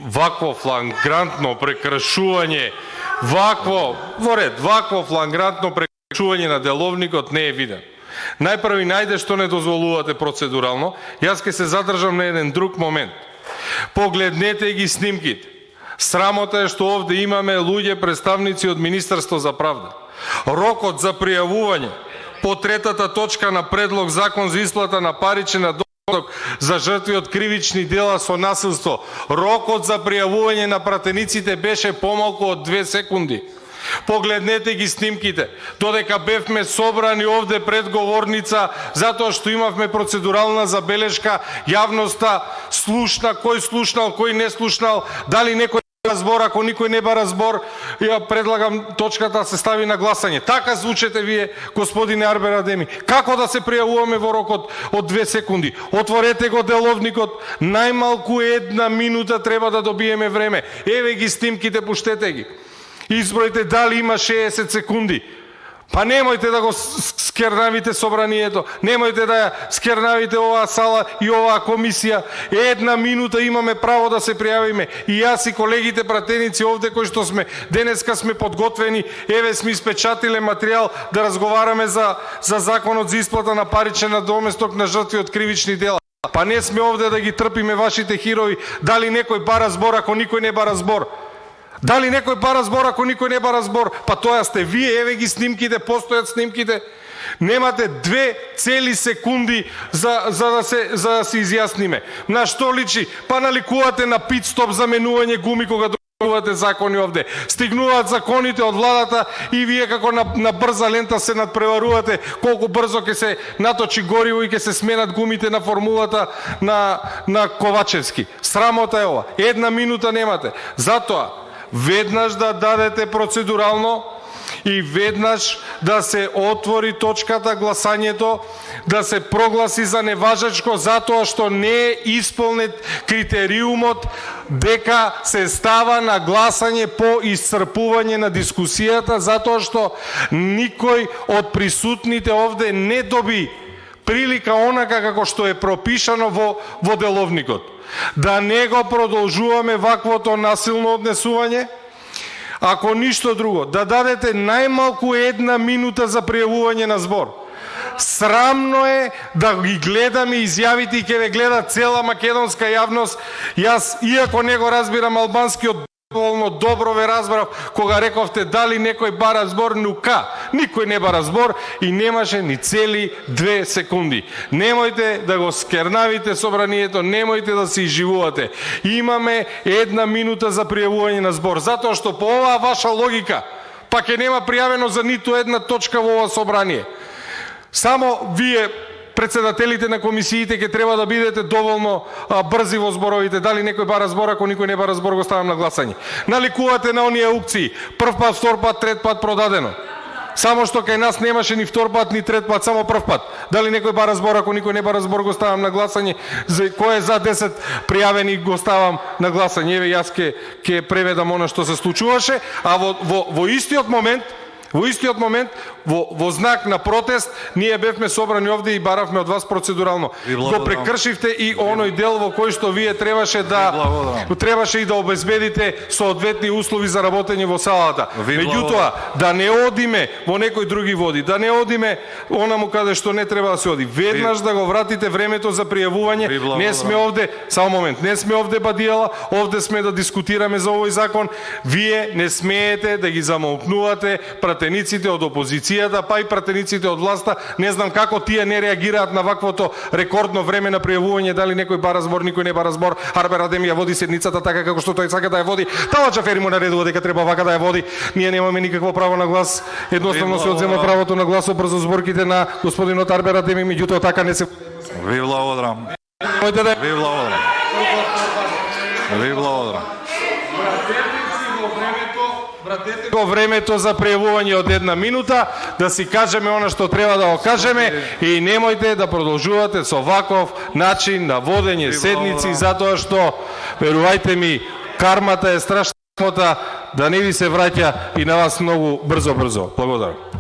вакво флагрантно прекршување, вакво флагрантно прекршување на деловникот не е виден. Најпрви најде што не дозволувате процедурално, јас ќе се задржам на еден друг момент. Погледнете ги снимките. Срамота е што овде имаме луѓе представници од Министерство за правда. Рокот за пријавување по третата точка на предлог закон за исплата на паричен надокнадок за жртви од кривични дела со насилство, рокот за пријавување на пратениците беше помалку од 2 секунди. Погледнете ги снимките. Додека бевме собрани овде пред говорница, затоа што имавме процедурална забелешка, јавноста слушна, кој слушнал, кој не слушнал, дали некој разбор, ако никој не бара разбор, ја предлагам точката се стави на гласање. Така звучете вие, господине Арбер Адеми. Како да се пријавуваме во рокот од 2 секунди? Отворете го деловникот, најмалку 1 минута треба да добиеме време. Еве ги снимките, пуштете ги. Избројте дали има 60 секунди. Па немојте да го скернавите собранието, немојте да ја скернавите оваа сала и оваа комисија. 1 минута имаме право да се пријавиме. И јас и колегите пратеници овде кои што сме денеска сме подготвени, еве сме испечатиле материјал да разговараме за законот за исплата на паричен надоместок на жртви од кривични дела. Па не сме овде да ги трпиме вашите хирови, дали некој бара збор ако никој не бара збор. Дали некој бара збор ако никој не бара збор? Па тоа сте вие, еве ги снимките, постојат снимките. Немате 2 цели секунди за да се изјасниме. На што личи? Па наликувате на пит-стоп заменување гуми кога договарате закони овде. Стигнуваат законите од владата и вие како на брза лента се надпреварувате колку брзо ќе се наточи гориво и ќе се сменат гумите на формулата на Ковачевски. Срамота е ова. 1 минута немате. Затоа веднаш да дадете процедурално и веднаш да се отвори точката гласањето, да се прогласи за неважачко затоа што не е исполнет критериумот дека се става на гласање по исцрпување на дискусијата, затоа што никој од присутните овде не доби прилика онака како што е пропишано во деловникот. Да не го продолжуваме ваквото насилно однесување, ако ништо друго, да дадете најмалку 1 минута за пријавување на збор. Срамно е да ги гледаме изјавите и ќе ве гледа цела македонска јавност. Јас, иако не го разбирам албанскиот, доволно добро ве разбрав кога рековте дали некој бара збор, нука. Никој не бара збор и немаше ни цели 2 секунди. Немојте да го скернавите собранието, немојте да се изживувате. Имаме 1 минута за пријавување на збор, затоа што по оваа ваша логика па ќе нема пријавено за ниту една точка во ова собрание. Само вие председателите на комисиите ќе треба да бидете доволно брзи во зборовите. Дали некој бара збор, ако никој не бара збор, го ставам на гласање. Наликувате на оние аукции. Прв пат, втор пат, трет пат продадено. Само што кај нас немаше ни втор пат, ни трет пат, само прв пат. Дали некој бара збор, ако никој не бара збор, го ставам на гласање. Кој е за 10 пријавени, го ставам на гласање. Еве јас ќе преведам она што се случуваше, а во истиот момент, во знак на протест, ние бевме собрани овде и баравме од вас процедурално. Го прекршивте и оној дел во кој што вие требаше и да обезбедите соодветни услови за работење во салата. Меѓутоа, да не одиме во некој други води, да не одиме онаму каде што не треба да се оди. Веднаш да го вратите времето за пријавување. Не сме овде, само момент, не сме овде бадијала, овде сме да дискутираме за овој закон. Вие не смеете да ги замолкнувате пратениците од опозицијата, па и пратениците од власта. Не знам како тие не реагираат на ваквото рекордно време на пријавување, дали некој бара збор, никој не бара збор. Арбер Адеми ја води седницата така како што тој сака да ја води. Тала Џафери му наредува дека треба вака да ја води. Ние немаме никакво право на глас. Едноставно се одзема правото на глас брзо зборките на господинот Арбер Адеми, меѓутоа така не се. Ви благодарам. Ви благодарам. Вратете го времето за пријавување од 1 минута, да си кажеме она што треба да го кажеме и немојте да продолжувате со ваков начин на водење седници, затоа што, верувајте ми, кармата е страшната, да не ви се враќа и на вас многу брзо. Благодарам.